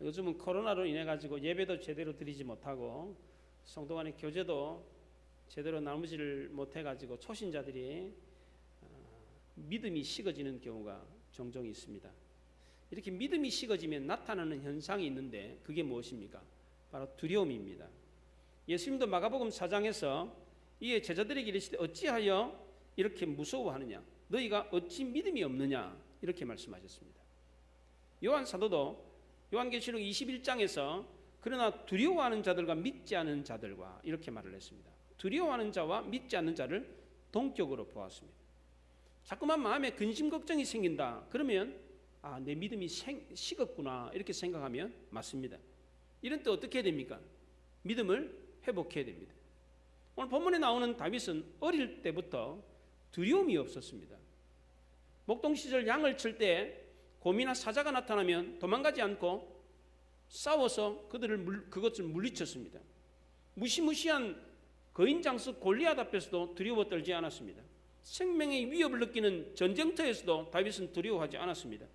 요즘은 코로나로 인해 가지고 예배도 제대로 드리지 못하고 성도 간의 교제도 제대로 나누지를 못해 가지고 초신자들이 믿음이 식어지는 경우가 종종 있습니다. 이렇게 믿음이 식어지면 나타나는 현상이 있는데 그게 무엇입니까? 바로 두려움입니다. 예수님도 마가복음 4장에서 이에 제자들에게 이르시되 어찌하여 이렇게 무서워하느냐? 너희가 어찌 믿음이 없느냐? 이렇게 말씀하셨습니다. 요한 사도도 요한계시록 21장에서 그러나 두려워하는 자들과 믿지 않은 자들과 이렇게 말을 했습니다. 두려워하는 자와 믿지 않는 자를 동격으로 보았습니다. 자꾸만 마음에 근심 걱정이 생긴다. 그러면 내 믿음이 식었구나 이렇게 생각하면 맞습니다. 이런 때 어떻게 해야 됩니까? 믿음을 회복해야 됩니다. 오늘 본문에 나오는 다윗은 어릴 때부터 두려움이 없었습니다. 목동 시절 양을 칠 때 곰이나 사자가 나타나면 도망가지 않고 싸워서 그것을 물리쳤습니다. 무시무시한 거인장수 골리앗 앞에서도 두려워 떨지 않았습니다. 생명의 위협을 느끼는 전쟁터에서도 다윗은 두려워하지 않았습니다.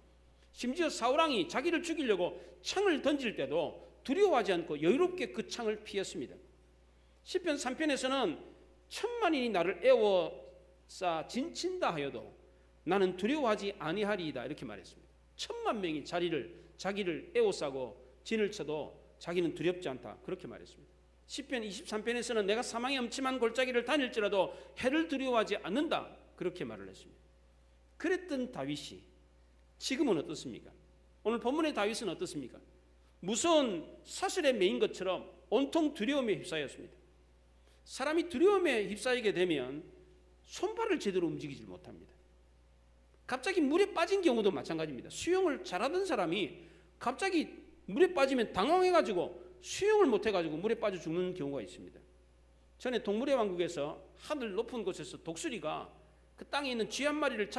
심지어 사울왕이 자기를 죽이려고 창을 던질 때도 두려워하지 않고 여유롭게 그 창을 피했습니다. 시편 3편에서는 천만인이 나를 에워싸 진친다 하여도 나는 두려워하지 아니하리이다 이렇게 말했습니다. 10,000명이 자기를 에워싸고 진을 쳐도 자기는 두렵지 않다 그렇게 말했습니다. 시편 23편에서는 내가 사망의 엄침한 골짜기를 다닐지라도 해를 두려워하지 않는다 그렇게 말을 했습니다. 그랬던 다윗이 지금은 어떻습니까? 오늘 본문의 다윗은 어떻습니까? 무서운 사슬에 매인 것처럼 온통 두려움에 휩싸였습니다. 사람이 두려움에 휩싸이게 되면 손발을 제대로 움직이지 못합니다. 갑자기 물에 빠진 경우도 마찬가지입니다. 수영을 잘하던 사람이 갑자기 물에 빠지면 당황해가지고 수영을 못해가지고 물에 빠져 죽는 경우가 있습니다. 전에 동물의 왕국에서 하늘 높은 곳에서 독수리가 그 땅에 있는 쥐 한 마리를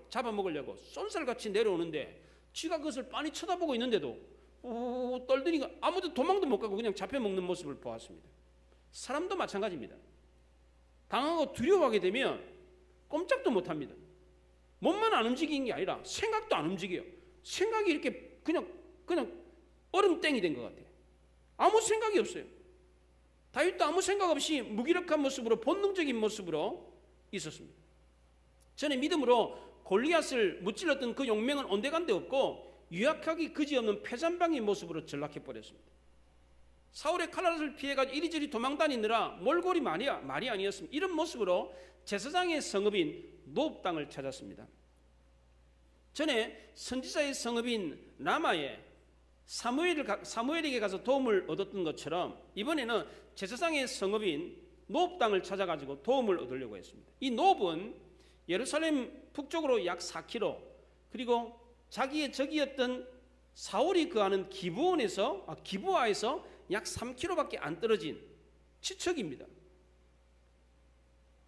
잡아먹으려고 쏜살같이 내려오는데 쥐가 그것을 빤히 쳐다보고 있는데도 떨더니 아무도 도망도 못 가고 그냥 잡혀먹는 모습을 보았습니다. 사람도 마찬가지입니다. 당하고 두려워하게 되면 꼼짝도 못합니다. 몸만 안 움직이는 게 아니라 생각도 안 움직여요. 생각이 이렇게 그냥 얼음땡이 된 것 같아요. 아무 생각이 없어요. 다윗도 아무 생각 없이 무기력한 모습으로 본능적인 모습으로 있었습니다. 전에 믿음으로 골리앗을 무찔렀던 그 용맹은 온데간데 없고 유약하기 그지없는 패잔방의 모습으로 전락해버렸습니다. 사울의 칼날을 피해가지고 이리저리 도망다니느라 몰골이 말이 아니었습니다. 이런 모습으로 제사장의 성읍인 노업 땅을 찾았습니다. 전에 선지자의 성읍인 라마에 사무엘에게 가서 도움을 얻었던 것처럼 이번에는 제사장의 성읍인 노업 땅을 찾아가지고 도움을 얻으려고 했습니다. 이 노업은 예루살렘 북쪽으로 약 4km 그리고 자기의 적이었던 사울이 거하는 기브아에서 약 3km밖에 안 떨어진 치척입니다.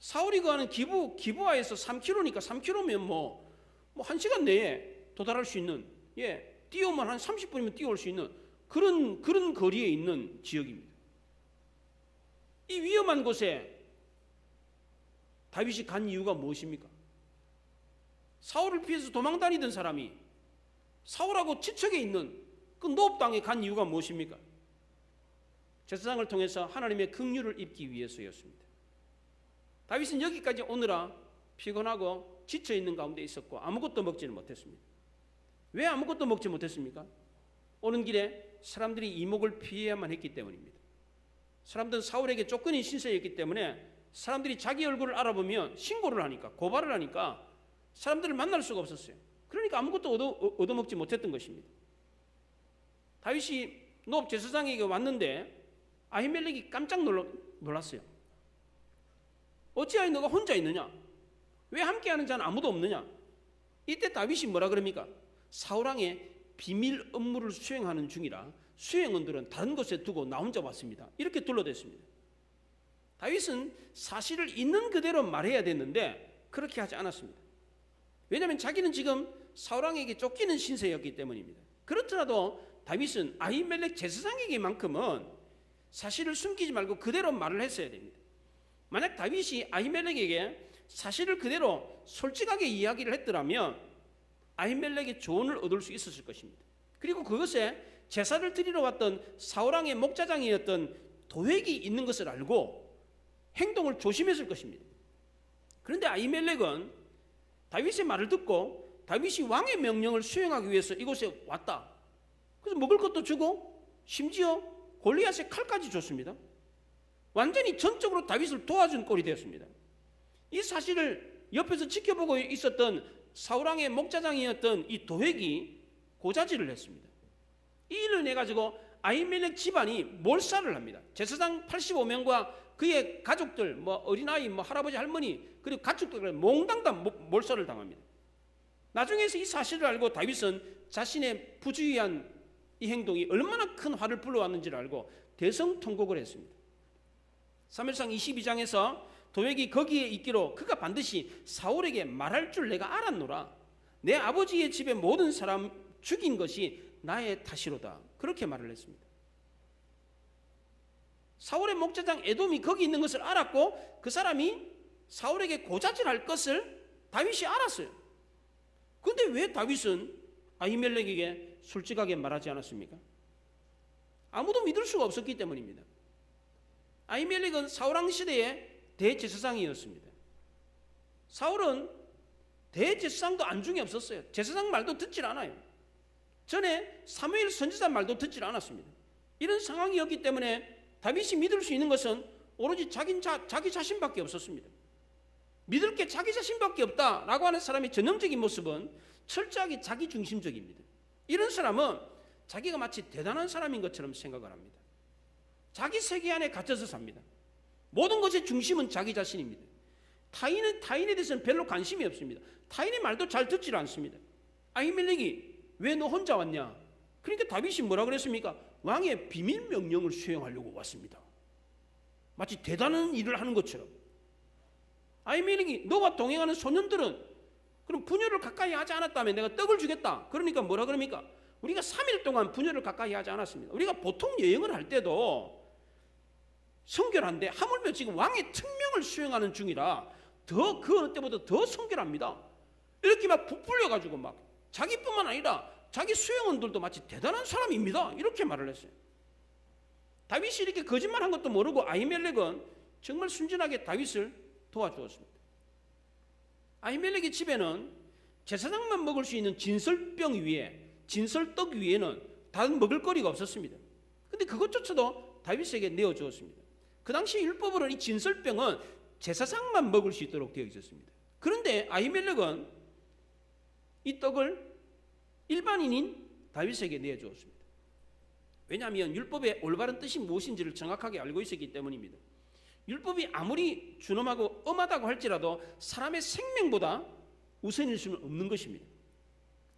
사울이 거하는 기브아에서 3km니까 3km면 뭐 1시간 내에 도달할 수 있는 뛰어오면 한 30분이면 뛰어올 수 있는 그런 거리에 있는 지역입니다. 이 위험한 곳에 다윗이 간 이유가 무엇입니까? 사울을 피해서 도망다니던 사람이 사울하고 친척에 있는 그 노업 땅에 간 이유가 무엇입니까? 제사장을 통해서 하나님의 긍휼을 입기 위해서였습니다. 다윗은 여기까지 오느라 피곤하고 지쳐있는 가운데 있었고 아무것도 먹지는 못했습니다. 왜 아무것도 먹지 못했습니까? 오는 길에 사람들이 이목을 피해야만 했기 때문입니다. 사람들은 사울에게 쫓겨진 신세였기 때문에 사람들이 자기 얼굴을 알아보면 신고를 하니까 고발을 하니까 사람들을 만날 수가 없었어요. 그러니까 아무것도 얻어먹지 못했던 것입니다. 다윗이 노업 제사장에게 왔는데 아히멜렉이 깜짝 놀랐어요. 어찌하여 너가 혼자 있느냐? 왜 함께하는 자는 아무도 없느냐? 이때 다윗이 뭐라 그럽니까? 사울왕의 비밀 업무를 수행하는 중이라 수행원들은 다른 곳에 두고 나 혼자 왔습니다. 이렇게 둘러댔습니다. 다윗은 사실을 있는 그대로 말해야 됐는데 그렇게 하지 않았습니다. 왜냐하면 자기는 지금 사울왕에게 쫓기는 신세였기 때문입니다. 그렇더라도 다윗은 아히멜렉 제사장에게만큼은 사실을 숨기지 말고 그대로 말을 했어야 됩니다. 만약 다윗이 아히멜렉에게 사실을 그대로 솔직하게 이야기를 했더라면 아히멜렉의 조언을 얻을 수 있었을 것입니다. 그리고 그것에 제사를 드리러 왔던 사울왕의 목자장이었던 도액이 있는 것을 알고 행동을 조심했을 것입니다. 그런데 아히멜렉은 다윗의 말을 듣고 다윗이 왕의 명령을 수행하기 위해서 이곳에 왔다. 그래서 먹을 것도 주고 심지어 골리앗의 칼까지 줬습니다. 완전히 전적으로 다윗을 도와준 꼴이 되었습니다. 이 사실을 옆에서 지켜보고 있었던 사울왕의 목자장이었던 이 도액이 고자질을 했습니다. 이 일을 인해 가지고 아히멜렉 집안이 몰살을 합니다. 제사장 85명과 그의 가족들, 어린아이, 할아버지, 할머니, 그리고 가축들을 몽땅 몰살을 당합니다. 나중에서 이 사실을 알고 다윗은 자신의 부주의한 이 행동이 얼마나 큰 화를 불러왔는지를 알고 대성통곡을 했습니다. 사무엘상 22장에서 도액이 거기에 있기로 그가 반드시 사울에게 말할 줄 내가 알았노라. 내 아버지의 집의 모든 사람 죽인 것이 나의 탓이로다. 그렇게 말을 했습니다. 사울의 목자장 에돔이 거기 있는 것을 알았고 그 사람이 사울에게 고자질할 것을 다윗이 알았어요. 그런데 왜 다윗은 아히멜렉에게 솔직하게 말하지 않았습니까? 아무도 믿을 수가 없었기 때문입니다. 아히멜렉은 사울왕 시대의 대제사장이었습니다. 사울은 대제사장도 안중에 없었어요. 제사장 말도 듣질 않아요. 전에 사무엘 선지자 말도 듣질 않았습니다. 이런 상황이었기 때문에 다윗이 믿을 수 있는 것은 오로지 자기 자신밖에 없었습니다. 믿을 게 자기 자신밖에 없다라고 하는 사람의 전형적인 모습은 철저하게 자기중심적입니다. 이런 사람은 자기가 마치 대단한 사람인 것처럼 생각을 합니다. 자기 세계 안에 갇혀서 삽니다. 모든 것의 중심은 자기 자신입니다. 타인에 대해서는 별로 관심이 없습니다. 타인의 말도 잘 듣질 않습니다. 아히멜렉이 왜 너 혼자 왔냐? 그러니까 다윗이 뭐라 그랬습니까? 왕의 비밀 명령을 수행하려고 왔습니다. 마치 대단한 일을 하는 것처럼. 아히멜렉이 너와 동행하는 소년들은 그럼 분뇨를 가까이 하지 않았다면 내가 떡을 주겠다. 그러니까 뭐라 그럽니까? 우리가 3일 동안 분뇨를 가까이 하지 않았습니다. 우리가 보통 여행을 할 때도 성결한데 하물며 지금 왕의 특명을 수행하는 중이라 더 그 어느 때보다 더 성결합니다. 이렇게 막 부풀려가지고 막 자기뿐만 아니라 자기 수행원들도 마치 대단한 사람입니다. 이렇게 말을 했어요. 다윗이 이렇게 거짓말한 것도 모르고 아히멜렉은 정말 순진하게 다윗을 도와주었습니다. 아히멜렉의 집에는 제사장만 먹을 수 있는 진설병 위에, 진설떡 위에는 다른 먹을 거리가 없었습니다. 그런데 그것조차도 다윗에게 내어주었습니다. 그 당시 율법으로 이 진설병은 제사장만 먹을 수 있도록 되어 있었습니다. 그런데 아히멜렉은 이 떡을 일반인인 다윗에게 내어주었습니다. 왜냐하면 율법의 올바른 뜻이 무엇인지를 정확하게 알고 있었기 때문입니다. 율법이 아무리 준엄하고 엄하다고 할지라도 사람의 생명보다 우선일 수는 없는 것입니다.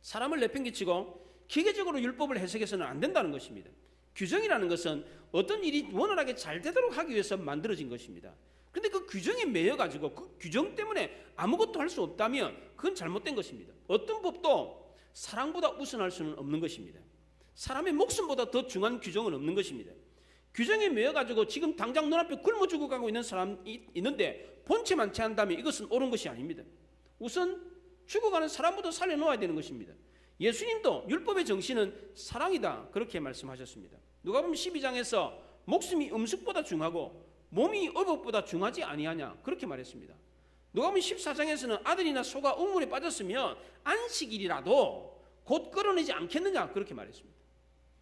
사람을 내팽개치고 기계적으로 율법을 해석해서는 안 된다는 것입니다. 규정이라는 것은 어떤 일이 원활하게 잘 되도록 하기 위해서 만들어진 것입니다. 그런데 그 규정에 매여가지고 그 규정 때문에 아무것도 할 수 없다면 그건 잘못된 것입니다. 어떤 법도 사랑보다 우선할 수는 없는 것입니다. 사람의 목숨보다 더 중요한 규정은 없는 것입니다. 규정에 매여가지고 지금 당장 눈앞에 굶어 죽어가고 있는 사람이 있는데 본체만 제한다면 이것은 옳은 것이 아닙니다. 우선 죽어가는 사람부터 살려놓아야 되는 것입니다. 예수님도 율법의 정신은 사랑이다 그렇게 말씀하셨습니다. 누가복음 12장에서 목숨이 음식보다 중하고 몸이 의복보다 중하지 아니하냐 그렇게 말했습니다. 누가복음 14장에서는 아들이나 소가 우물에 빠졌으면 안식일이라도 곧 끌어내지 않겠느냐 그렇게 말했습니다.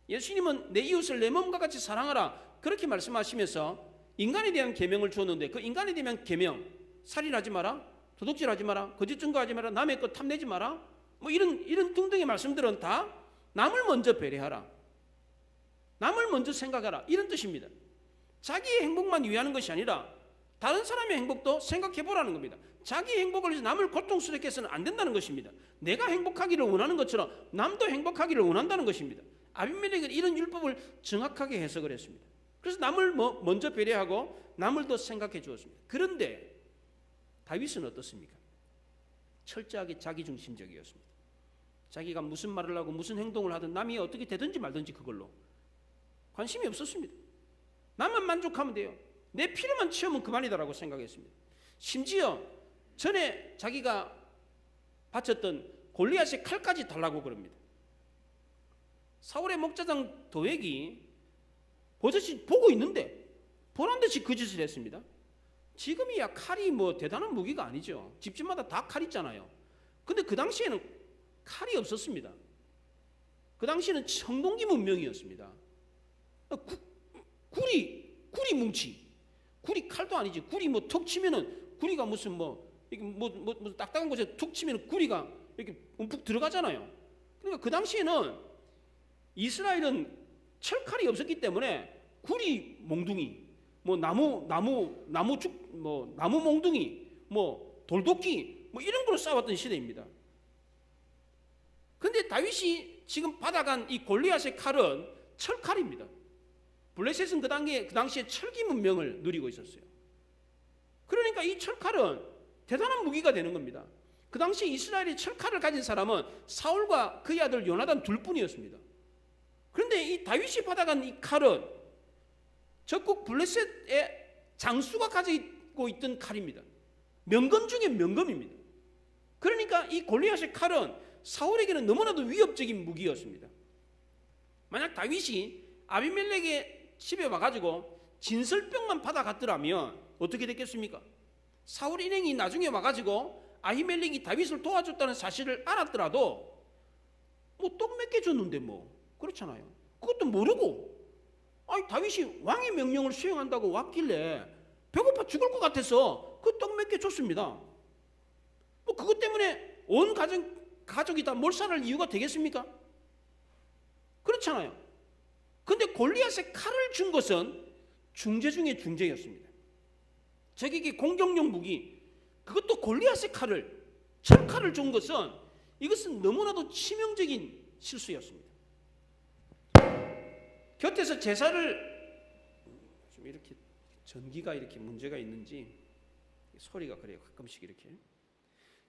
예수님은 내 이웃을 내 몸과 같이 사랑하라 그렇게 말씀하시면서 인간에 대한 계명을 주었는데 그 인간에 대한 계명, 살인하지 마라, 도둑질하지 마라, 거짓 증거하지 마라, 남의 것 탐내지 마라, 이런 등등의 말씀들은 다 남을 먼저 배려하라, 남을 먼저 생각하라 이런 뜻입니다. 자기의 행복만 위하는 것이 아니라 다른 사람의 행복도 생각해 보라는 겁니다. 자기 행복을 위해서 남을 고통스럽게 해서는 안 된다는 것입니다. 내가 행복하기를 원하는 것처럼 남도 행복하기를 원한다는 것입니다. 아비멜렉은 이런 율법을 정확하게 해석을 했습니다. 그래서 남을 먼저 배려하고 남을 더 생각해 주었습니다. 그런데 다윗은 어떻습니까? 철저하게 자기중심적이었습니다. 자기가 무슨 말을 하고 무슨 행동을 하든 남이 어떻게 되든지 말든지 그걸로 관심이 없었습니다. 나만 만족하면 돼요. 내 필요만 채우면 그만이다라고 생각했습니다. 심지어 전에 자기가 바쳤던 골리앗의 칼까지 달라고 그럽니다. 사울의 목자장 도액이 버젓이 보고 있는데 보란 듯이 그 짓을 했습니다. 지금이야 칼이 뭐 대단한 무기가 아니죠. 집집마다 다 칼 있잖아요. 근데 그 당시에는 칼이 없었습니다. 그 당시에는 청동기 문명이었습니다. 구리 뭉치, 구리 칼도 아니지. 구리 뭐 턱 치면은 구리가 무슨 뭐 딱딱한 곳에 툭 치면 구리가 이렇게 움푹 들어가잖아요. 그러니까 그 당시에는 이스라엘은 철칼이 없었기 때문에 구리 몽둥이, 뭐 나무 몽둥이, 뭐 돌도끼, 뭐 이런 걸로 싸웠던 시대입니다. 그런데 다윗이 지금 받아간 이 골리앗의 칼은 철칼입니다. 블레셋은 그 당시에 철기 문명을 누리고 있었어요. 그러니까 이 철칼은 대단한 무기가 되는 겁니다. 그 당시 이스라엘이 철칼을 가진 사람은 사울과 그의 아들 요나단 둘뿐이었습니다. 그런데 이 다윗이 받아간 이 칼은 적국 블레셋의 장수가 가지고 있던 칼입니다. 명검 중에 명검입니다. 그러니까 이 골리앗의 칼은 사울에게는 너무나도 위협적인 무기였습니다. 만약 다윗이 아비멜렉의 집에 와가지고 진설병만 받아갔더라면 어떻게 됐겠습니까? 사울 일행이 나중에 와가지고 아히멜렉이 다윗을 도와줬다는 사실을 알았더라도 뭐 떡 몇 개 줬는데 뭐 그렇잖아요. 그것도 모르고 아니 다윗이 왕의 명령을 수행한다고 왔길래 배고파 죽을 것 같아서 그 떡 몇 개 줬습니다. 뭐 그것 때문에 온 가족이 다 몰살할 이유가 되겠습니까? 그렇잖아요. 근데 골리앗의 칼을 준 것은 중재 중에 중재였습니다. 적에게 공격용 무기, 그것도 골리앗의 칼을, 철칼을 준 것은 이것은 너무나도 치명적인 실수였습니다. 곁에서 제사를 좀 이렇게 전기가 이렇게 문제가 있는지 소리가 그래요. 가끔씩 이렇게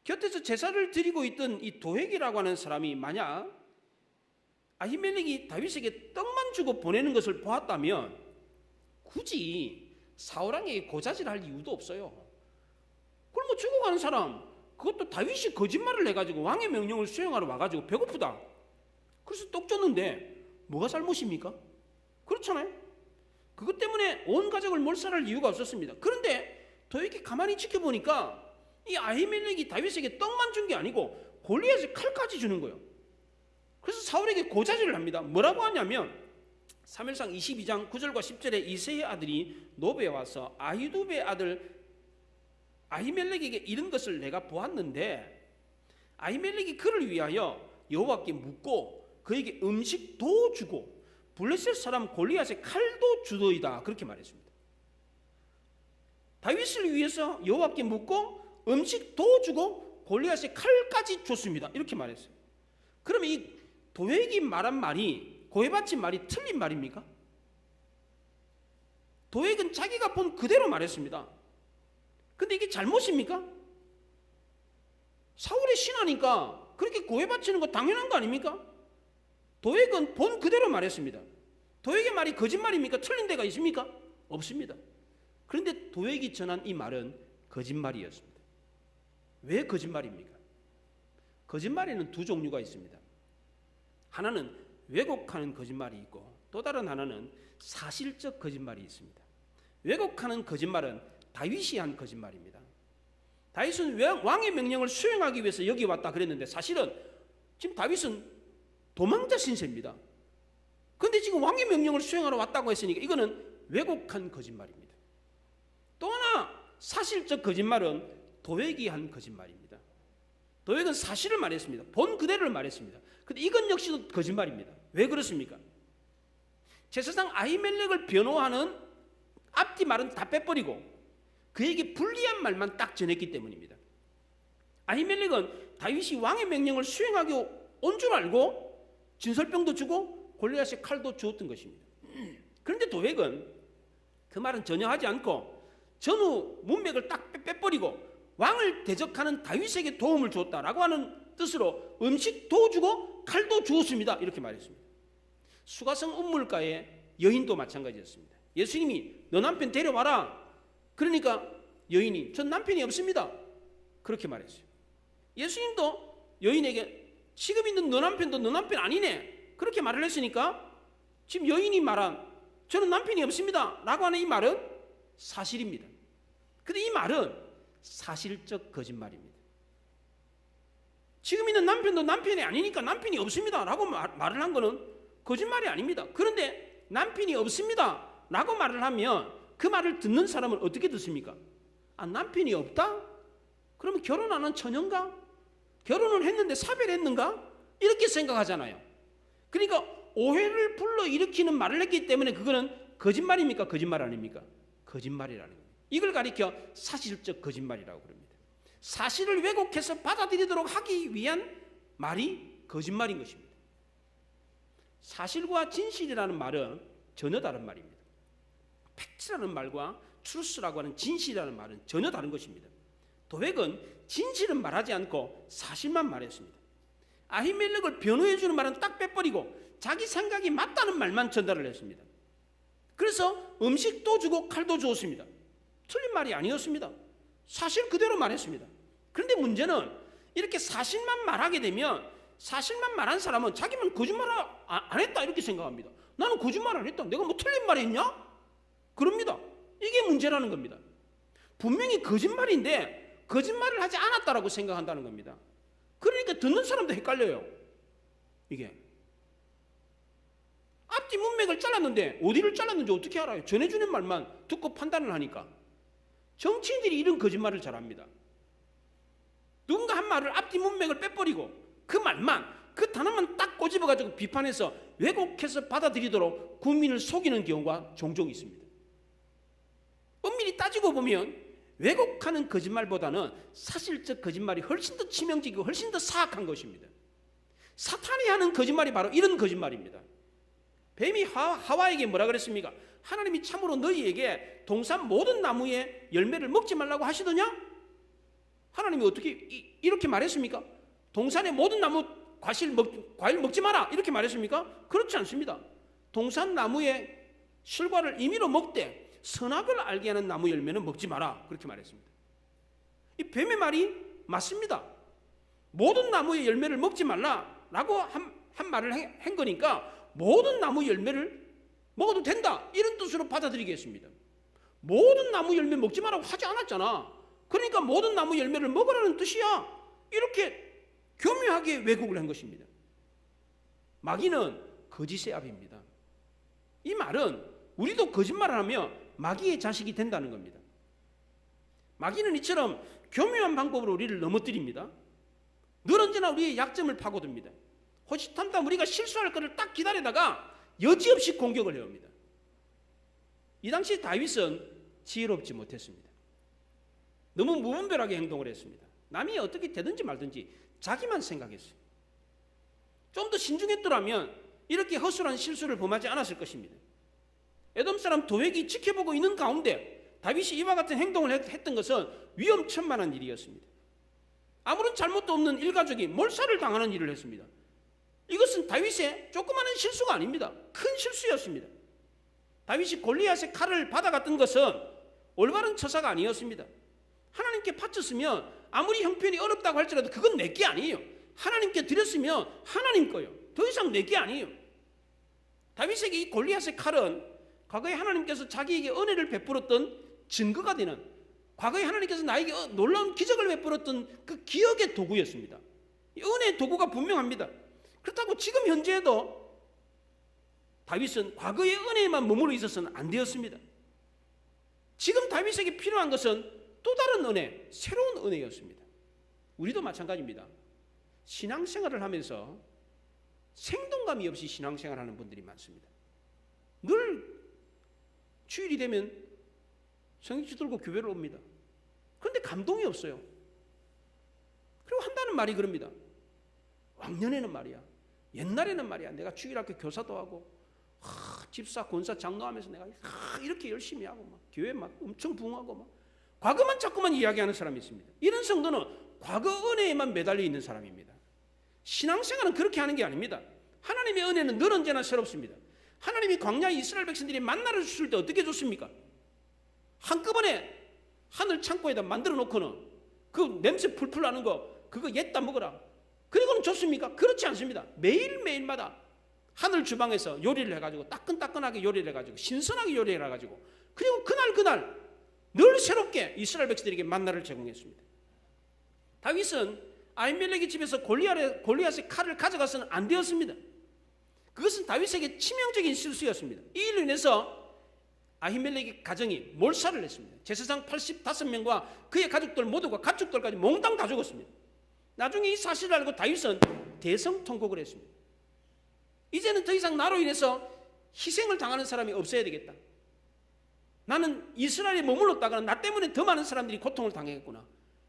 곁에서 제사를 드리고 있던 이 도액이라고 하는 사람이 만약 아히멜렉이 다윗에게 떡만 주고 보내는 것을 보았다면 굳이 사울왕에게 고자질할 이유도 없어요. 그럼 뭐 죽어가는 사람, 그것도 다윗이 거짓말을 해가지고 왕의 명령을 수행하러 와가지고 배고프다, 그래서 떡 줬는데 뭐가 잘못입니까? 그렇잖아요. 그것 때문에 온 가족을 몰살할 이유가 없었습니다. 그런데 도액이 가만히 지켜보니까 이 아히멜렉이 다윗에게 떡만 준 게 아니고 골리앗의 칼까지 주는 거예요. 그래서 사울에게 고자질을 합니다. 뭐라고 하냐면 사무엘상 22장 9절과 10절에 이새의 아들이 노베에 와서 아히두베의 아들 아히멜렉에게 이른 것을 내가 보았는데 아히멜렉이 그를 위하여 여호와께 묻고 그에게 음식도 주고 블레셋 사람 골리앗의 칼도 주더이다, 그렇게 말했습니다. 다윗을 위해서 여호와께 묻고 음식도 주고 골리앗의 칼까지 줬습니다, 이렇게 말했어요. 그러면 이 도액이 말한 말이, 고해바친 말이 틀린 말입니까? 도액은 자기가 본 그대로 말했습니다. 근데 이게 잘못입니까? 사울의 신하니까 그렇게 고해바치는 거 당연한 거 아닙니까? 도액은 본 그대로 말했습니다. 도액의 말이 거짓말입니까? 틀린 데가 있습니까? 없습니다. 그런데 도액이 전한 이 말은 거짓말이었습니다. 왜 거짓말입니까? 거짓말에는 두 종류가 있습니다. 하나는 왜곡하는 거짓말이 있고 또 다른 하나는 사실적 거짓말이 있습니다. 왜곡하는 거짓말은 다윗이 한 거짓말입니다. 다윗은 왕의 명령을 수행하기 위해서 여기 왔다 그랬는데 사실은 지금 다윗은 도망자 신세입니다. 그런데 지금 왕의 명령을 수행하러 왔다고 했으니까 이거는 왜곡한 거짓말입니다. 또 하나 사실적 거짓말은 도액이 한 거짓말입니다. 도액은 사실을 말했습니다. 본 그대로를 말했습니다. 근데 이건 역시도 거짓말입니다. 왜 그렇습니까? 제사장 아히멜렉을 변호하는 앞뒤 말은 다 빼버리고 그에게 불리한 말만 딱 전했기 때문입니다. 아히멜렉은 다윗이 왕의 명령을 수행하기 온 줄 알고 진설병도 주고 골리앗의 칼도 주었던 것입니다. 그런데 도액은 그 말은 전혀 하지 않고 전후 문맥을 딱 빼버리고 왕을 대적하는 다윗에게 도움을 줬다라고 하는 뜻으로 음식도 주고 칼도 주었습니다, 이렇게 말했습니다. 수가성 운물가의 여인도 마찬가지였습니다. 예수님이 너 남편 데려와라, 그러니까 여인이 전 남편이 없습니다, 그렇게 말했어요. 예수님도 여인에게 지금 있는 너 남편도 너 남편 아니네, 그렇게 말을 했으니까 지금 여인이 말한 저는 남편이 없습니다 라고 하는 이 말은 사실입니다. 근데 이 말은 사실적 거짓말입니다. 지금 있는 남편도 남편이 아니니까 남편이 없습니다 라고 말을 한 거는 거짓말이 아닙니다. 그런데 남편이 없습니다 라고 말을 하면 그 말을 듣는 사람은 어떻게 듣습니까? 아, 남편이 없다? 그러면 결혼 안 한 처녀인가? 결혼을 했는데 사별했는가? 이렇게 생각하잖아요. 그러니까 오해를 불러일으키는 말을 했기 때문에 그거는 거짓말입니까? 거짓말 아닙니까? 거짓말이라는 겁니다. 이걸 가리켜 사실적 거짓말이라고 그럽니다. 사실을 왜곡해서 받아들이도록 하기 위한 말이 거짓말인 것입니다. 사실과 진실이라는 말은 전혀 다른 말입니다. 팩트라는 말과 트루스라고 하는 진실이라는 말은 전혀 다른 것입니다. 도액은 진실은 말하지 않고 사실만 말했습니다. 아히멜렉을 변호해 주는 말은 딱 빼버리고 자기 생각이 맞다는 말만 전달을 했습니다. 그래서 음식도 주고 칼도 주었습니다. 틀린 말이 아니었습니다. 사실 그대로 말했습니다. 그런데 문제는 이렇게 사실만 말하게 되면 사실만 말한 사람은 자기만 거짓말 안 했다 이렇게 생각합니다. 나는 거짓말 안 했다. 내가 뭐 틀린 말 했냐? 그럽니다. 이게 문제라는 겁니다. 분명히 거짓말인데 거짓말을 하지 않았다라고 생각한다는 겁니다. 그러니까 듣는 사람도 헷갈려요. 이게 앞뒤 문맥을 잘랐는데 어디를 잘랐는지 어떻게 알아요? 전해주는 말만 듣고 판단을 하니까. 정치인들이 이런 거짓말을 잘합니다. 누군가 한 말을 앞뒤 문맥을 빼버리고 그 말만 그 단어만 딱 꼬집어가지고 비판해서 왜곡해서 받아들이도록 국민을 속이는 경우가 종종 있습니다. 엄밀히 따지고 보면 왜곡하는 거짓말보다는 사실적 거짓말이 훨씬 더 치명적이고 훨씬 더 사악한 것입니다. 사탄이 하는 거짓말이 바로 이런 거짓말입니다. 뱀이 하와에게 뭐라 그랬습니까? 하나님이 참으로 너희에게 동산 모든 나무의 열매를 먹지 말라고 하시더냐? 하나님이 어떻게 이렇게 말했습니까? 동산의 모든 나무 과일 먹지 마라 이렇게 말했습니까? 그렇지 않습니다. 동산 나무의 실과를 임의로 먹되 선악을 알게 하는 나무 열매는 먹지 마라 그렇게 말했습니다. 이 뱀의 말이 맞습니다. 모든 나무의 열매를 먹지 말라라고 한 말을 한 거니까 모든 나무 열매를 먹어도 된다 이런 뜻으로 받아들이겠습니다. 모든 나무 열매 먹지 말라고 하지 않았잖아. 그러니까 모든 나무 열매를 먹으라는 뜻이야. 이렇게 교묘하게 왜곡을 한 것입니다. 마귀는 거짓의 아비입니다. 이 말은 우리도 거짓말을 하며 마귀의 자식이 된다는 겁니다. 마귀는 이처럼 교묘한 방법으로 우리를 넘어뜨립니다. 늘 언제나 우리의 약점을 파고듭니다. 호시탐탐 우리가 실수할 것을 딱 기다리다가 여지없이 공격을 해옵니다. 이 당시 다윗은 지혜롭지 못했습니다. 너무 무분별하게 행동을 했습니다. 남이 어떻게 되든지 말든지 자기만 생각했어요. 좀 더 신중했더라면 이렇게 허술한 실수를 범하지 않았을 것입니다. 에돔 사람 도액이 지켜보고 있는 가운데 다윗이 이와 같은 행동을 했던 것은 위험천만한 일이었습니다. 아무런 잘못도 없는 일가족이 몰살을 당하는 일을 했습니다. 이것은 다윗의 조그마한 실수가 아닙니다. 큰 실수였습니다. 다윗이 골리앗의 칼을 받아갔던 것은 올바른 처사가 아니었습니다. 하나님께 바쳤으면 아무리 형편이 어렵다고 할지라도 그건 내 게 아니에요. 하나님께 드렸으면 하나님 거예요. 더 이상 내 게 아니에요. 다윗에게 이 골리앗의 칼은 과거에 하나님께서 자기에게 은혜를 베풀었던 증거가 되는, 과거에 하나님께서 나에게 놀라운 기적을 베풀었던 그 기억의 도구였습니다. 이 은혜의 도구가 분명합니다. 그렇다고 지금 현재에도 다윗은 과거의 은혜에만 머물러 있어서는 안 되었습니다. 지금 다윗에게 필요한 것은 또 다른 은혜, 새로운 은혜였습니다. 우리도 마찬가지입니다. 신앙생활을 하면서 생동감이 없이 신앙생활하는 분들이 많습니다. 늘 주일이 되면 성경책 들고 교회를 옵니다. 그런데 감동이 없어요. 그리고 한다는 말이 그럽니다. 왕년에는 말이야, 옛날에는 말이야, 내가 주일학교 교사도 하고 집사, 권사, 장로하면서 내가 이렇게 열심히 하고 막 교회 막 엄청 부흥하고 막 과거만 자꾸만 이야기하는 사람이 있습니다. 이런 성도는 과거 은혜에만 매달려 있는 사람입니다. 신앙생활은 그렇게 하는 게 아닙니다. 하나님의 은혜는 늘 언제나 새롭습니다. 하나님이 광야 이스라엘 백성들이 만나를 주실 때 어떻게 줬습니까? 한꺼번에 하늘 창고에다 만들어 놓고는 그 냄새 풀풀 나는 거 그거 옛다 먹어라, 그리고는 줬습니까? 그렇지 않습니다. 매일매일마다 하늘 주방에서 요리를 해가지고 따끈따끈하게 요리를 해가지고 신선하게 요리를 해가지고 그리고 그날 늘 새롭게 이스라엘 백성들에게 만나를 제공했습니다. 다윗은 아히멜렉의 집에서 골리앗의 칼을 가져가서는 안 되었습니다. 그것은 다윗에게 치명적인 실수였습니다. 이 일로 인해서 아히멜렉의 가정이 몰살을 했습니다. 제사장 85명과 그의 가족들 모두가 가축들까지 몽땅 다 죽었습니다. 나중에 이 사실을 알고 다윗은 대성통곡을 했습니다. 이제는 더 이상 나로 인해서 희생을 당하는 사람이 없어야 되겠다. 나는 이스라엘에 머물렀다가는 나 때문에 더 많은 사람들이 고통을 당하겠구나.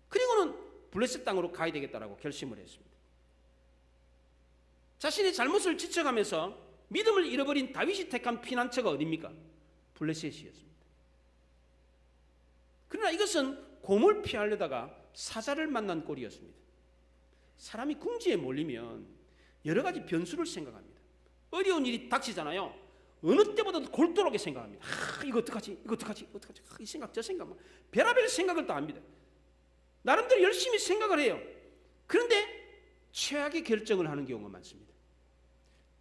그리고는 블레셋 땅으로 가야 되겠다라고 결심을 했습니다. 자신의 잘못을 지적하면서 믿음을 잃어버린 다윗이 택한 피난처가 어디입니까? 블레셋이었습니다. 그러나 이것은 곰을 피하려다가 사자를 만난 꼴이었습니다. 사람이 궁지에 몰리면 여러 가지 변수를 생각합니다. 어려운 일이 닥치잖아요. 어느 때보다도 골똘하게 생각합니다. 이거 어떡하지? 이 생각 저 생각 별의별 생각을 다 합니다. 나름대로 열심히 생각을 해요. 그런데 최악의 결정을 하는 경우가 많습니다.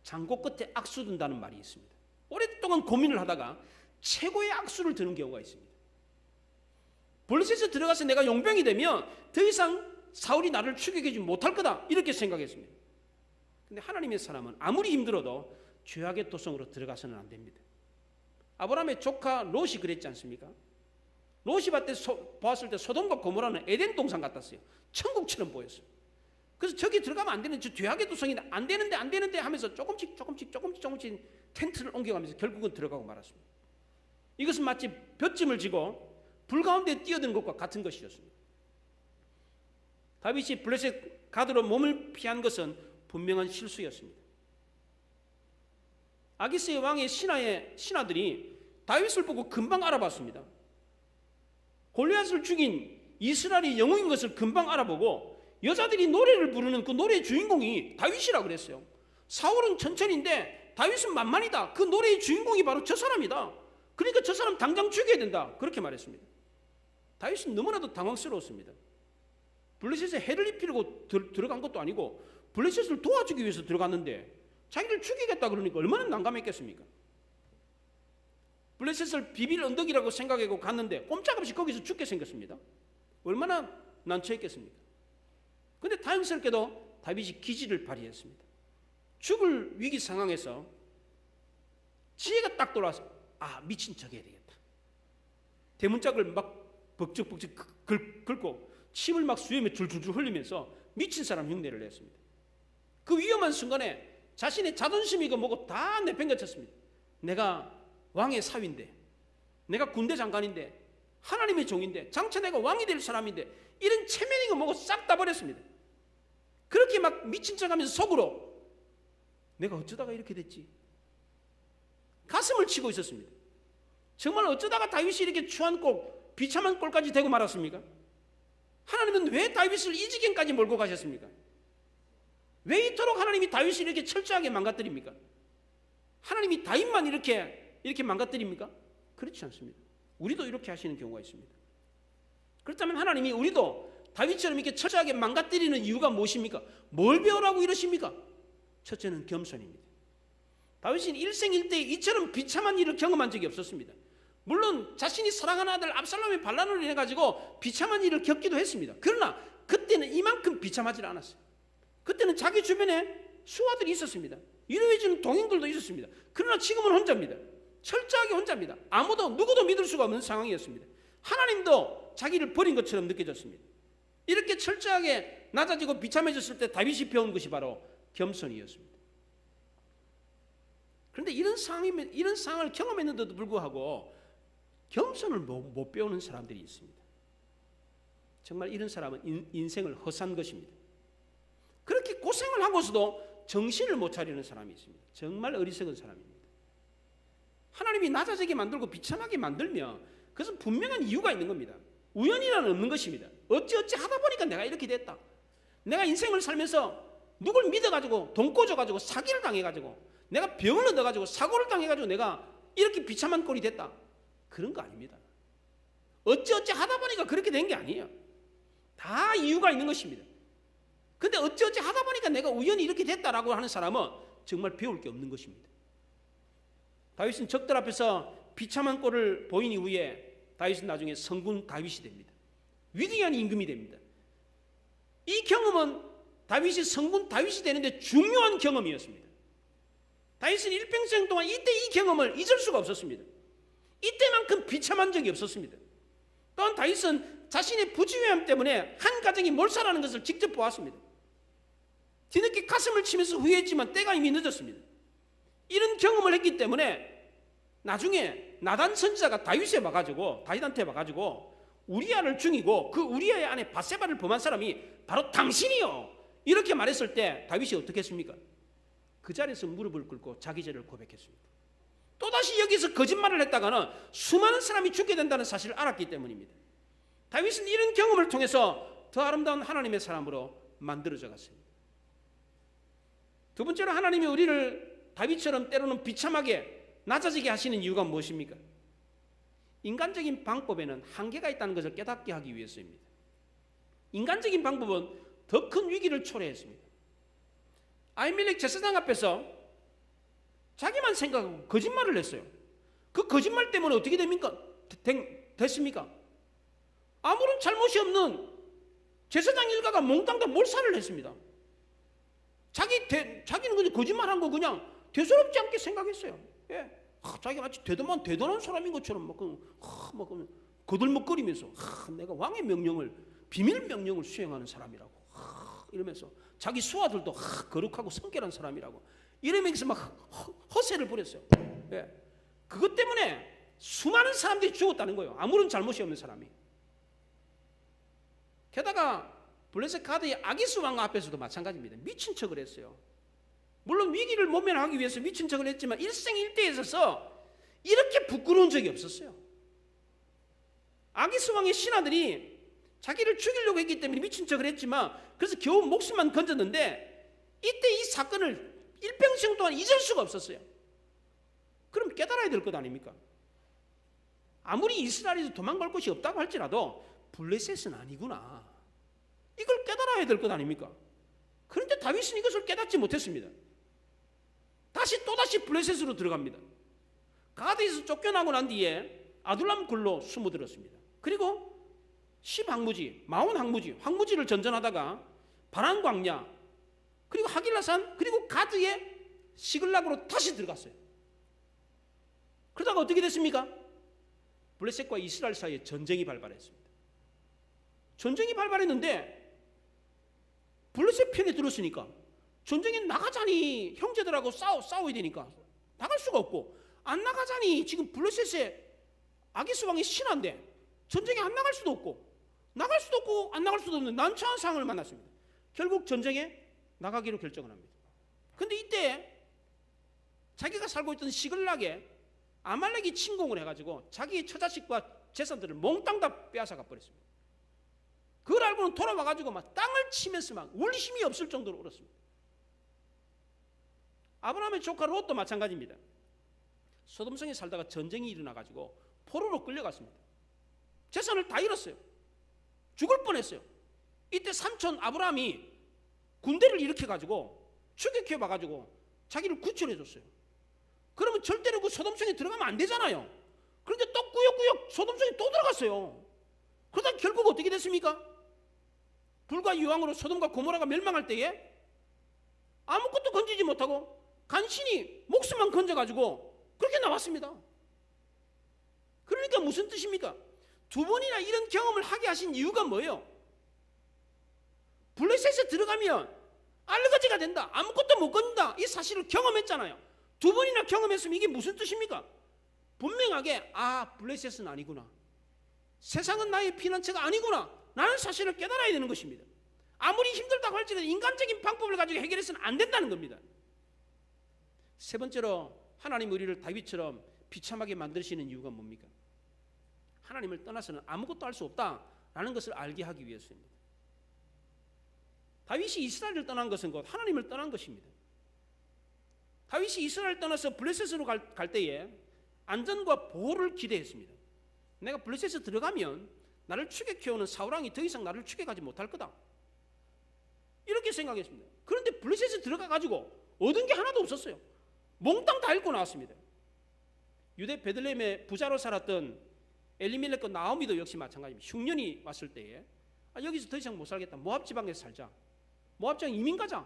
장고 끝에 악수 둔다는 말이 있습니다. 오랫동안 고민을 하다가 최고의 악수를 드는 경우가 있습니다. 블레셋에 들어가서 내가 용병이 되면 더 이상 사울이 나를 추격하지 못할 거다 이렇게 생각했습니다. 근데 하나님의 사람은 아무리 힘들어도 죄악의 도성으로 들어가서는 안 됩니다. 아브라함의 조카 롯이 그랬지 않습니까? 롯이 봤을 때 소돔과 고모라는 에덴 동산 같았어요. 천국처럼 보였어요. 그래서 저기 들어가면 안 되는 저 죄악의 도성인데 안 되는데 하면서 조금씩 텐트를 옮겨가면서 결국은 들어가고 말았습니다. 이것은 마치 볏짐을 지고 불 가운데 뛰어드는 것과 같은 것이었습니다. 다윗이 블레셋 가드로 몸을 피한 것은 분명한 실수였습니다. 아기스의 왕의 신하들이 다윗을 보고 금방 알아봤습니다. 골리앗을 죽인 이스라엘의 영웅인 것을 금방 알아보고 여자들이 노래를 부르는 그 노래의 주인공이 다윗이라고 그랬어요. 사울은 천천히인데 다윗은 만만이다. 그 노래의 주인공이 바로 저 사람이다. 그러니까 저 사람 당장 죽여야 된다. 그렇게 말했습니다. 다윗은 너무나도 당황스러웠습니다. 블레셋에 해를 입히려고 들어간 것도 아니고 블레셋을 도와주기 위해서 들어갔는데 자기를 죽이겠다 그러니까 얼마나 난감했겠습니까? 블레셋을 비빌 언덕이라고 생각하고 갔는데 꼼짝없이 거기서 죽게 생겼습니다. 얼마나 난처했겠습니까? 그런데 다행스럽게도 다윗이 기지를 발휘했습니다. 죽을 위기 상황에서 지혜가 딱 돌아와서 미친 척 해야 되겠다. 대문짝을 막 벅적벅적 긁고 침을 막 수염에 줄줄줄 흘리면서 미친 사람 흉내를 냈습니다. 그 위험한 순간에 자신의 자존심이고 뭐고 다 내팽개쳤습니다. 내가 왕의 사위인데, 내가 군대 장관인데, 하나님의 종인데, 장차 내가 왕이 될 사람인데 이런 체면이고 뭐고 싹 다 버렸습니다. 그렇게 막 미친 척하면서 속으로 내가 어쩌다가 이렇게 됐지? 가슴을 치고 있었습니다. 정말 어쩌다가 다윗이 이렇게 추한 꼴, 비참한 꼴까지 되고 말았습니까? 하나님은 왜 다윗을 이 지경까지 몰고 가셨습니까? 왜 이토록 하나님이 다윗을 이렇게 철저하게 망가뜨립니까? 하나님이 다윗만 이렇게 망가뜨립니까? 그렇지 않습니다. 우리도 이렇게 하시는 경우가 있습니다. 그렇다면 하나님이 우리도 다윗처럼 이렇게 철저하게 망가뜨리는 이유가 무엇입니까? 뭘 배우라고 이러십니까? 첫째는 겸손입니다. 다윗은 일생일대에 이처럼 비참한 일을 경험한 적이 없었습니다. 물론 자신이 사랑하는 아들 압살롬의 반란으로 인해 가지고 비참한 일을 겪기도 했습니다. 그러나 그때는 이만큼 비참하지 않았어요. 그때는 자기 주변에 수하들이 있었습니다. 위로해주는 동행들도 있었습니다. 그러나 지금은 혼자입니다. 철저하게 혼자입니다. 누구도 믿을 수가 없는 상황이었습니다. 하나님도 자기를 버린 것처럼 느껴졌습니다. 이렇게 철저하게 낮아지고 비참해졌을 때 다윗이 배운 것이 바로 겸손이었습니다. 그런데 이런 상황을 경험했는데도 불구하고 겸손을 못 배우는 사람들이 있습니다. 정말 이런 사람은 인생을 허산 것입니다. 그렇게 고생을 하고서도 정신을 못 차리는 사람이 있습니다. 정말 어리석은 사람입니다. 하나님이 낮아지게 만들고 비참하게 만들면 그것은 분명한 이유가 있는 겁니다. 우연이란 없는 것입니다. 어찌 하다 보니까 내가 이렇게 됐다. 내가 인생을 살면서 누굴 믿어가지고 돈 꿔줘가지고 사기를 당해가지고 내가 병을 얻어가지고 사고를 당해가지고 내가 이렇게 비참한 꼴이 됐다. 그런 거 아닙니다. 어찌 하다 보니까 그렇게 된 게 아니에요. 다 이유가 있는 것입니다. 근데 어찌 하다 보니까 내가 우연히 이렇게 됐다라고 하는 사람은 정말 배울 게 없는 것입니다. 다윗은 적들 앞에서 비참한 꼴을 보인 이후에 다윗은 나중에 성군 다윗이 됩니다. 위대한 임금이 됩니다. 이 경험은 다윗이 성군 다윗이 되는데 중요한 경험이었습니다. 다윗은 일평생 동안 이때 이 경험을 잊을 수가 없었습니다. 이때만큼 비참한 적이 없었습니다. 또한 다윗은 자신의 부지런함 때문에 한 가정이 몰살하는 것을 직접 보았습니다. 뒤늦게 가슴을 치면서 후회했지만 때가 이미 늦었습니다. 이런 경험을 했기 때문에 나중에 나단 선지자가 다윗한테 와가지고 우리아를 죽이고 그 우리아의 아내 바세바를 범한 사람이 바로 당신이요, 이렇게 말했을 때 다윗이 어떻게 했습니까? 그 자리에서 무릎을 꿇고 자기 죄를 고백했습니다. 또다시 여기서 거짓말을 했다가는 수많은 사람이 죽게 된다는 사실을 알았기 때문입니다. 다윗은 이런 경험을 통해서 더 아름다운 하나님의 사람으로 만들어져 갔습니다. 두 번째로 하나님이 우리를 다윗처럼 때로는 비참하게 낮아지게 하시는 이유가 무엇입니까? 인간적인 방법에는 한계가 있다는 것을 깨닫게 하기 위해서입니다. 인간적인 방법은 더 큰 위기를 초래했습니다. 아히멜렉 제사장 앞에서 자기만 생각하고 거짓말을 했어요. 그 거짓말 때문에 어떻게 됐습니까? 아무런 잘못이 없는 제사장 일가가 몽땅 다 몰살을 했습니다. 자기는 그냥 거짓말한 거 그냥 대수롭지 않게 생각했어요. 예. 자기가 마치 대단한 사람인 것처럼 거들먹거리면서 내가 왕의 비밀 명령을 수행하는 사람이라고 이러면서 자기 수하들도 거룩하고 성결한 사람이라고 이러면서 막 허세를 부렸어요. 예. 그것 때문에 수많은 사람들이 죽었다는 거예요. 아무런 잘못이 없는 사람이. 게다가 블레셋 가드의 아기스 왕 앞에서도 마찬가지입니다. 미친 척을 했어요. 물론 위기를 모면하기 위해서 미친 척을 했지만 일생일대에 있어서 이렇게 부끄러운 적이 없었어요. 아기스 왕의 신하들이 자기를 죽이려고 했기 때문에 미친 척을 했지만 그래서 겨우 목숨만 건졌는데 이때 이 사건을 일평생 동안 잊을 수가 없었어요. 그럼 깨달아야 될 것 아닙니까? 아무리 이스라엘에서 도망갈 곳이 없다고 할지라도 블레셋은 아니구나, 이걸 깨달아야 될 것 아닙니까? 그런데 다윗은 이것을 깨닫지 못했습니다. 또다시 블레셋으로 들어갑니다. 가드에서 쫓겨나고 난 뒤에 아둘람 굴로 숨어들었습니다. 그리고 10항무지, 마온 황무지를 전전하다가 바란 광야, 그리고 하길라산, 그리고 가드의 시글락으로 다시 들어갔어요. 그러다가 어떻게 됐습니까? 블레셋과 이스라엘 사이에 전쟁이 발발했습니다. 전쟁이 발발했는데 블레셋 편에 들었으니까 전쟁에 나가자니 형제들하고 싸워야 되니까 나갈 수가 없고, 안 나가자니 지금 블레셋의 아기스 왕의 신하인데 전쟁에 안 나갈 수도 없고 나갈 수도 없고 안 나갈 수도 없는 난처한 상황을 만났습니다. 결국 전쟁에 나가기로 결정을 합니다. 그런데 이때 자기가 살고 있던 시글락에 아말렉이 침공을 해가지고 자기의 처자식과 재산들을 몽땅 다 빼앗아가 버렸습니다. 그걸 알고는 돌아와가지고 막 땅을 치면서 막 울심이 없을 정도로 울었습니다. 아브라함의 조카 롯도 마찬가지입니다. 소돔성에 살다가 전쟁이 일어나가지고 포로로 끌려갔습니다. 재산을 다 잃었어요. 죽을 뻔했어요. 이때 삼촌 아브라함이 군대를 일으켜가지고 추격해봐가지고 자기를 구출해줬어요. 그러면 절대로 그 소돔성에 들어가면 안 되잖아요. 그런데 또 꾸역꾸역 소돔성에 또 들어갔어요. 그러다 결국 어떻게 됐습니까? 불과 이왕으로 소돔과 고모라가 멸망할 때에 아무것도 건지지 못하고 간신히 목숨만 건져가지고 그렇게 나왔습니다. 그러니까 무슨 뜻입니까? 두 번이나 이런 경험을 하게 하신 이유가 뭐예요? 블레셋에 들어가면 알러가지가 된다, 아무것도 못 건진다, 이 사실을 경험했잖아요. 두 번이나 경험했으면 이게 무슨 뜻입니까? 분명하게 블레셋은 아니구나, 세상은 나의 피난처가 아니구나, 라는 사실을 깨달아야 되는 것입니다. 아무리 힘들다고 할지라도 인간적인 방법을 가지고 해결해서는 안 된다는 겁니다. 세 번째로 하나님 우리를 다윗처럼 비참하게 만드시는 이유가 뭡니까? 하나님을 떠나서는 아무것도 할 수 없다라는 것을 알게 하기 위해서입니다. 다윗이 이스라엘을 떠난 것은 곧 하나님을 떠난 것입니다. 다윗이 이스라엘을 떠나서 블레셋으로 갈 때에 안전과 보호를 기대했습니다. 내가 블레셋에 들어가면 나를 추격해오는 사울왕이 더 이상 나를 추격하지 못할 거다, 이렇게 생각했습니다. 그런데 블레셋에 들어가가지고 얻은 게 하나도 없었어요. 몽땅 다 잃고 나왔습니다. 유대 베들레헴에 부자로 살았던 엘리멜렉과 나오미도 역시 마찬가지입니다. 흉년이 왔을 때에 여기서 더 이상 못 살겠다. 모압 지방에서 살자. 모압 지방 이민 가자.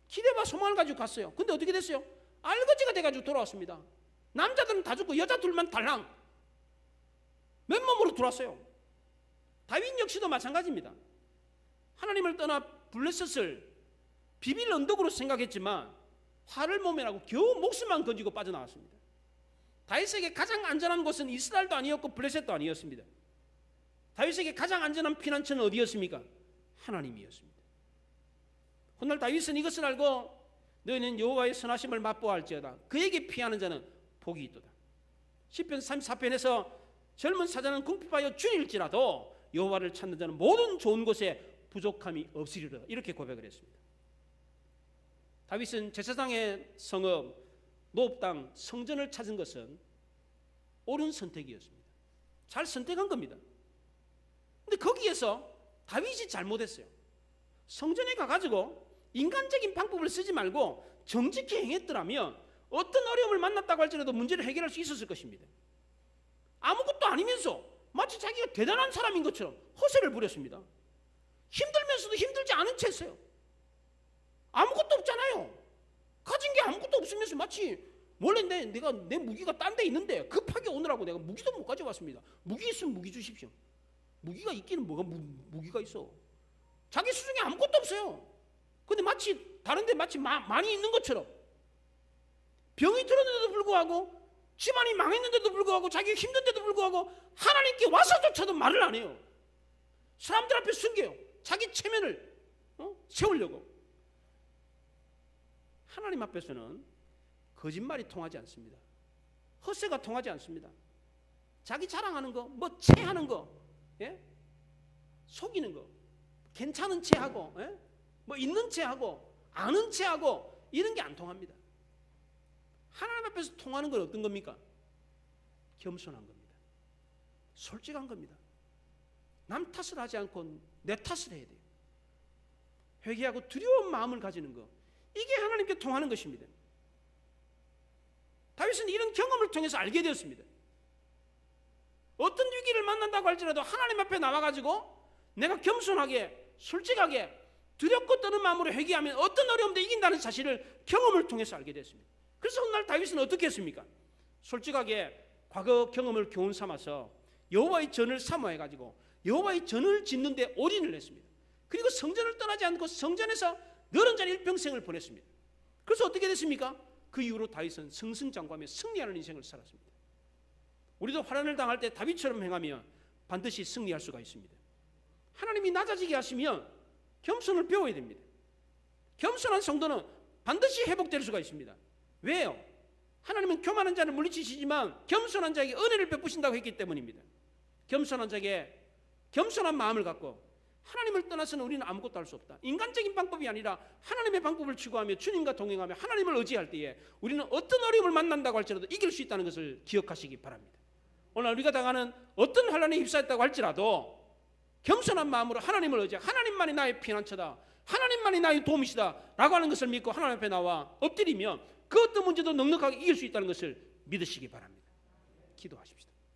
기대와 소망을 가지고 갔어요. 근데 어떻게 됐어요? 알거지가 돼가지고 돌아왔습니다. 남자들은 다 죽고 여자 둘만 달랑 맨몸으로 들어왔어요. 다윗 역시도 마찬가지입니다. 하나님을 떠나 블레셋을 비빌 언덕으로 생각했지만 화를 몸에 나고 겨우 목숨만 건지고 빠져나왔습니다. 다윗에게 가장 안전한 곳은 이스라엘도 아니었고 블레셋도 아니었습니다. 다윗에게 가장 안전한 피난처는 어디였습니까? 하나님이었습니다. 훗날 다윗은 이것을 알고 너희는 여호와의 선하심을 맛보아할지어다. 그에게 피하는 자는 복이 있도다. 시편 34편에서 젊은 사자는 궁핍하여 줄일지라도 여호와를 찾는 자는 모든 좋은 곳에 부족함이 없으리라. 이렇게 고백을 했습니다. 다윗은 제사장의 성읍 노업 땅 성전을 찾은 것은 옳은 선택이었습니다. 잘 선택한 겁니다. 근데 거기에서 다윗이 잘못했어요. 성전에 가가지고 인간적인 방법을 쓰지 말고 정직히 행했더라면 어떤 어려움을 만났다고 할지라도 문제를 해결할 수 있었을 것입니다. 아무것도 아니면서 마치 자기가 대단한 사람인 것처럼 허세를 부렸습니다. 힘들면서도 힘들지 않은 채 했어요. 아무것도 없잖아요. 가진 게 아무것도 없으면서 마치 원래 내 무기가 딴 데 있는데 급하게 오느라고 내가 무기도 못 가져왔습니다. 무기 있으면 무기 주십시오. 무기가 있기는 뭐가 무기가 있어. 자기 수중에 아무것도 없어요. 근데 마치 다른 데 마치 많이 있는 것처럼 병이 들었는데도 불구하고 집안이 망했는데도 불구하고 자기가 힘든데도 불구하고 하나님께 와서조차도 말을 안 해요. 사람들 앞에 숨겨요. 자기 체면을 세우려고. 하나님 앞에서는 거짓말이 통하지 않습니다. 헛세가 통하지 않습니다. 자기 자랑하는 거, 뭐 체하는 거, 예? 속이는 거, 괜찮은 체하고, 예? 뭐 있는 체하고, 아는 체하고 이런 게 안 통합니다. 하나님 앞에서 통하는 건 어떤 겁니까? 겸손한 겁니다. 솔직한 겁니다. 남 탓을 하지 않고 내 탓을 해야 돼요. 회개하고 두려운 마음을 가지는 거, 이게 하나님께 통하는 것입니다. 다윗은 이런 경험을 통해서 알게 되었습니다. 어떤 위기를 만난다고 할지라도 하나님 앞에 나와가지고 내가 겸손하게 솔직하게 두렵고 떠는 마음으로 회개하면 어떤 어려움도 이긴다는 사실을 경험을 통해서 알게 됐습니다. 그래서 훗날 다윗은 어떻게 했습니까? 솔직하게 과거 경험을 교훈 삼아서 여호와의 전을 사모해가지고 여호와의 전을 짓는데 올인을 했습니다. 그리고 성전을 떠나지 않고 성전에서 너른 일평생을 보냈습니다. 그래서 어떻게 됐습니까? 그 이후로 다윗은 승승장구하며 승리하는 인생을 살았습니다. 우리도 환난을 당할 때 다윗처럼 행하면 반드시 승리할 수가 있습니다. 하나님이 낮아지게 하시면 겸손을 배워야 됩니다. 겸손한 성도는 반드시 회복될 수가 있습니다. 왜요? 하나님은 교만한 자를 물리치시지만 겸손한 자에게 은혜를 베푸신다고 했기 때문입니다. 겸손한 자에게 겸손한 마음을 갖고 하나님을 떠나서는 우리는 아무것도 할 수 없다. 인간적인 방법이 아니라 하나님의 방법을 추구하며 주님과 동행하며 하나님을 의지할 때에 우리는 어떤 어려움을 만난다고 할지라도 이길 수 있다는 것을 기억하시기 바랍니다. 오늘 우리가 당하는 어떤 환난에 휩싸였다고 할지라도 겸손한 마음으로 하나님을 의지하고 하나님만이 나의 피난처다, 하나님만이 나의 도움이시다 라고 하는 것을 믿고 하나님 앞에 나와 엎드리면 그 어떤 문제도 넉넉하게 이길 수 있다는 것을 믿으시기 바랍니다. 기도하십시다.